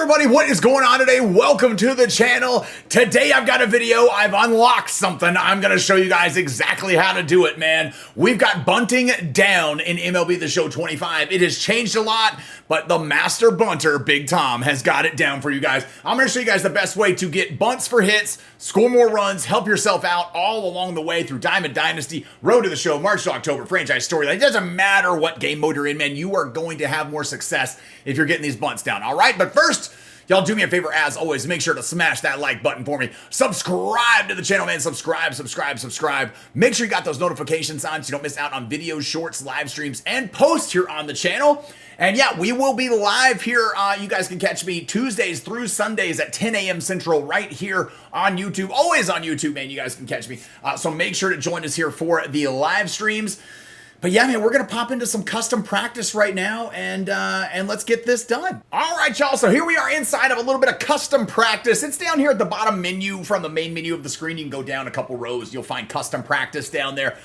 everybody, what is going on today? Welcome to the channel. Today I've got a video. I've unlocked something. I'm going to show you guys exactly how to do it, man. We've got bunting down in MLB The Show 25. It has changed a lot, but the master bunter, Big Tom, has got it down for you guys. I'm going to show you guys the best way to get bunts for hits, score more runs, help yourself out all along the way through Diamond Dynasty, Road to the Show, March to October, Franchise Storyline. It doesn't matter what game mode you're in, man. You are going to have more success if you're getting these bunts down, all right? But first, y'all do me a favor, as always, make sure to smash that like button for me. Subscribe to the channel, man. Subscribe. Make sure you got those notifications on so you don't miss out on videos, shorts, live streams, and posts here on the channel. And yeah, we will be live here. You guys can catch me Tuesdays through Sundays at 10 a.m. Central right here on YouTube. Always on YouTube, man. You guys can catch me. So make sure to join us here for the live streams. But yeah, man, we're going to pop into some custom practice right now, and let's get this done. All right, y'all, so here we are inside of a little bit of custom practice. It's down here at the bottom menu from the main menu of the screen. You can go down a couple rows. You'll find custom practice down there.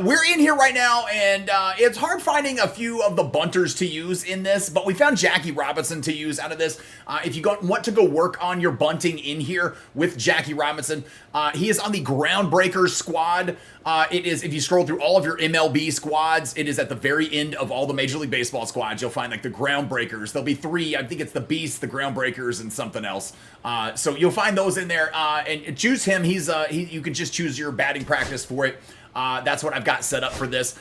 We're in here right now, and it's hard finding a few of the bunters to use in this, but we found Jackie Robinson to use out of this. If you want to go work on your bunting in here with Jackie Robinson, he is on the Groundbreakers squad. It is, if you scroll through all of your MLB squads, it is at the very end of all the Major League Baseball squads. You'll find like the Groundbreakers. There'll be three. I think it's the Beasts, the Groundbreakers, and something else. So you'll find those in there, and choose him. You can just choose your batting practice for it. That's what I've got set up for this.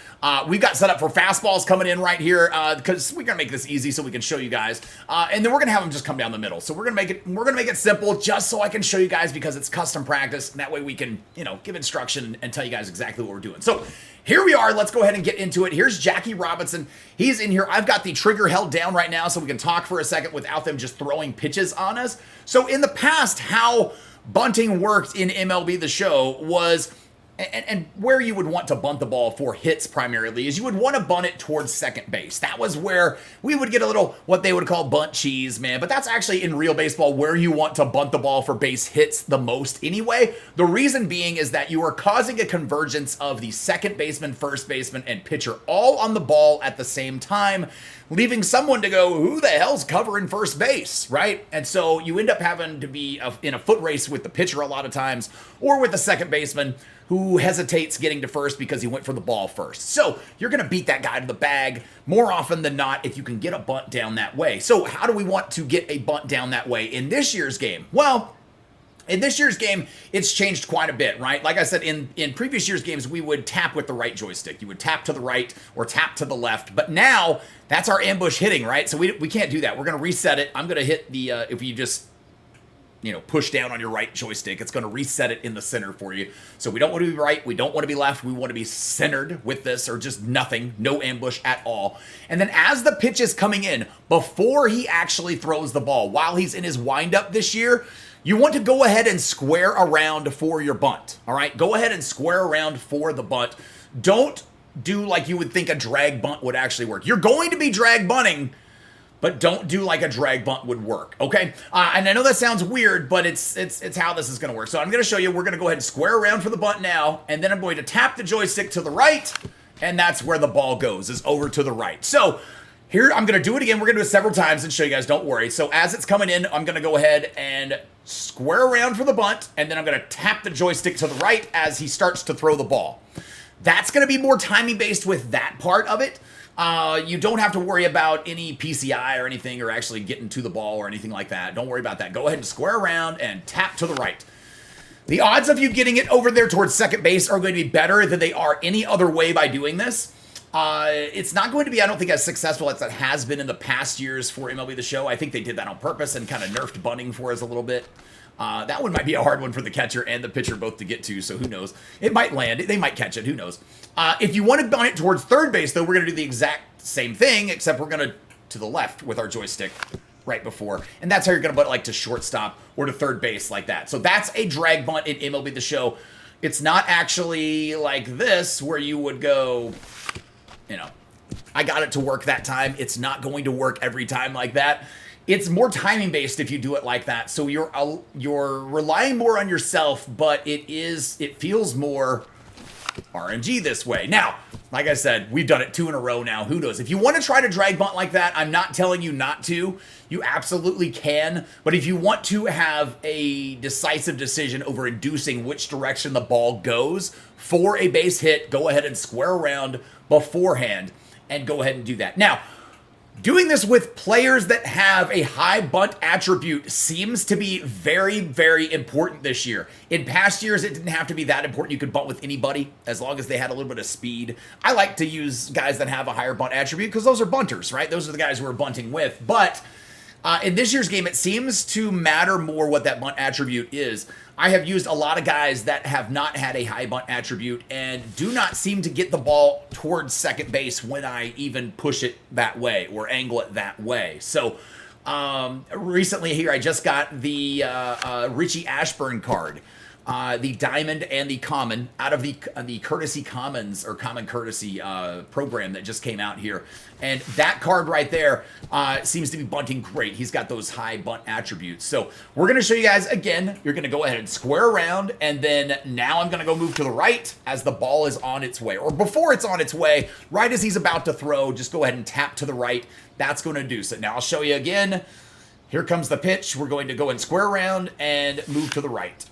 We've got set up for fastballs coming in right here, because we're gonna make this easy so we can show you guys. And then we're gonna have them just come down the middle. So we're gonna make it simple just so I can show you guys, because it's custom practice. And that way we can, give instruction and tell you guys exactly what we're doing. So here we are. Let's go ahead and get into it. Here's Jackie Robinson. He's in here. I've got the trigger held down right now so we can talk for a second without them just throwing pitches on us. So in the past, how bunting worked in MLB The Show was, and where you would want to bunt the ball for hits primarily, is you would want to bunt it towards second base. That was where we would get a little, what they would call bunt cheese, man. But that's actually in real baseball where you want to bunt the ball for base hits the most anyway. The reason being is that you are causing a convergence of the second baseman, first baseman, and pitcher all on the ball at the same time, leaving someone to go, who the hell's covering first base, right? And so you end up having to be in a foot race with the pitcher a lot of times, or with the second baseman who hesitates getting to first because he went for the ball first. So you're going to beat that guy to the bag more often than not if you can get a bunt down that way. So how do we want to get a bunt down that way in this year's game? Well, in this year's game, it's changed quite a bit, right? Like I said, in previous year's games, we would tap with the right joystick. You would tap to the right or tap to the left. But now, that's our ambush hitting, right? So we can't do that. We're going to reset it. I'm going to hit the, if you just, push down on your right joystick, it's going to reset it in the center for you. So we don't want to be right. We don't want to be left. We want to be centered with this, or just nothing, no ambush at all. And then as the pitch is coming in, before he actually throws the ball, while he's in his windup this year, you want to go ahead and square around for your bunt, all right? Go ahead and square around for the bunt. Don't do like you would think a drag bunt would actually work. You're going to be drag bunting, but don't do like a drag bunt would work, okay? And I know that sounds weird, but it's how this is going to work. So I'm going to show you. We're going to go ahead and square around for the bunt now, and then I'm going to tap the joystick to the right, and that's where the ball goes, is over to the right. So here, I'm going to do it again. We're going to do it several times and show you guys. Don't worry. So as it's coming in, I'm going to go ahead and square around for the bunt, and then I'm going to tap the joystick to the right as he starts to throw the ball. That's going to be more timing based with that part of it. You don't have to worry about any PCI or anything, or actually getting to the ball or anything like that. Don't worry about that. Go ahead and square around and tap to the right. The odds of you getting it over there towards second base are going to be better than they are any other way by doing this. It's not going to be, I don't think, as successful as it has been in the past years for MLB The Show. I think they did that on purpose and kind of nerfed bunting for us a little bit. That one might be a hard one for the catcher and the pitcher both to get to, so who knows? It might land. They might catch it. Who knows? If you want to bunt it towards third base, though, we're going to do the exact same thing, except we're going to the left with our joystick right before. And that's how you're going to bunt, like to shortstop or to third base like that. So that's a drag bunt in MLB The Show. It's not actually like this where you would go, I got it to work that time. It's not going to work every time like that. It's more timing based if you do it like that. So you're relying more on yourself, but it feels more RNG this way. Now, like I said, we've done it 2 in a row now. Who knows? If you want to try to drag bunt like that, I'm not telling you not to. You absolutely can. But if you want to have a decisive decision over inducing which direction the ball goes for a base hit, go ahead and square around beforehand and go ahead and do that. Now, doing this with players that have a high bunt attribute seems to be very, very important this year. In past years, it didn't have to be that important. You could bunt with anybody as long as they had a little bit of speed. I like to use guys that have a higher bunt attribute because those are bunters, right? Those are the guys who we're bunting with. But in this year's game, it seems to matter more what that bunt attribute is. I have used a lot of guys that have not had a high bunt attribute and do not seem to get the ball towards second base when I even push it that way or angle it that way. So recently here, I just got the Richie Ashburn card. The Diamond and the Common out of the Courtesy Commons or Common Courtesy program that just came out here. And that card right there seems to be bunting great. He's got those high bunt attributes. So we're going to show you guys again. You're going to go ahead and square around. And then now I'm going to go move to the right as the ball is on its way. Or before it's on its way, right as he's about to throw, just go ahead and tap to the right. That's going to induce it. Now I'll show you again. Here comes the pitch. We're going to go and square around and move to the right.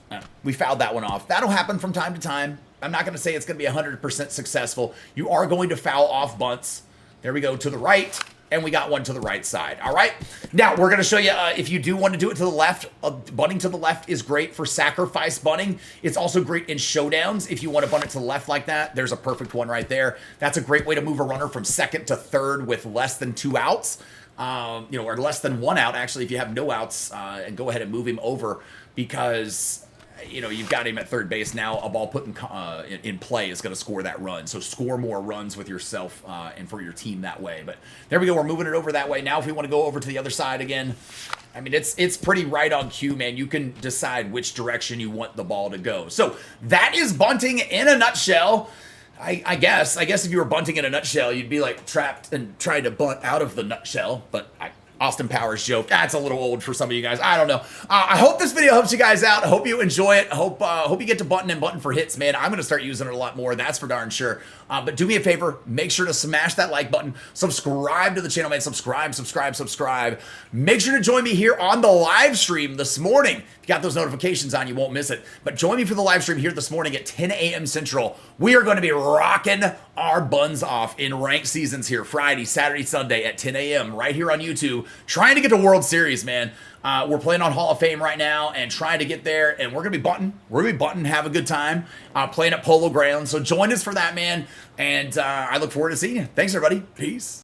We fouled that one off. That'll happen from time to time. I'm not going to say it's going to be 100% successful. You are going to foul off bunts. There we go to the right, and we got one to the right side. All right. Now, we're going to show you if you do want to do it to the left, bunting to the left is great for sacrifice bunting. It's also great in showdowns. If you want to bunt it to the left like that, there's a perfect one right there. That's a great way to move a runner from second to third with less than 2 outs. Or less than 1 out, actually, if you have no outs, and go ahead and move him over because, you've got him at third base. Now a ball put in play is going to score that run. So score more runs with yourself and for your team that way. But there we go. We're moving it over that way. Now if we want to go over to the other side again, I mean, it's pretty right on cue, man. You can decide which direction you want the ball to go. So that is bunting in a nutshell. I guess if you were bunting in a nutshell, you'd be like trapped and trying to bunt out of the nutshell. But Austin Powers joke. That's a little old for some of you guys. I don't know. I hope this video helps you guys out. I hope you enjoy it. I hope you get to bunting and bunting for hits, man. I'm going to start using it a lot more. That's for darn sure. But do me a favor. Make sure to smash that like button. Subscribe to the channel, man. Subscribe. Make sure to join me here on the live stream this morning. If you got those notifications on, you won't miss it. But join me for the live stream here this morning at 10 a.m. Central. We are going to be rocking our buns off in ranked seasons here Friday, Saturday, Sunday at 10 a.m. right here on YouTube. Trying to get to World Series, man. We're playing on Hall of Fame right now and trying to get there, and we're going to be bunting. We're going to be bunting, have a good time, playing at Polo Grounds. So join us for that, man, and I look forward to seeing you. Thanks, everybody. Peace.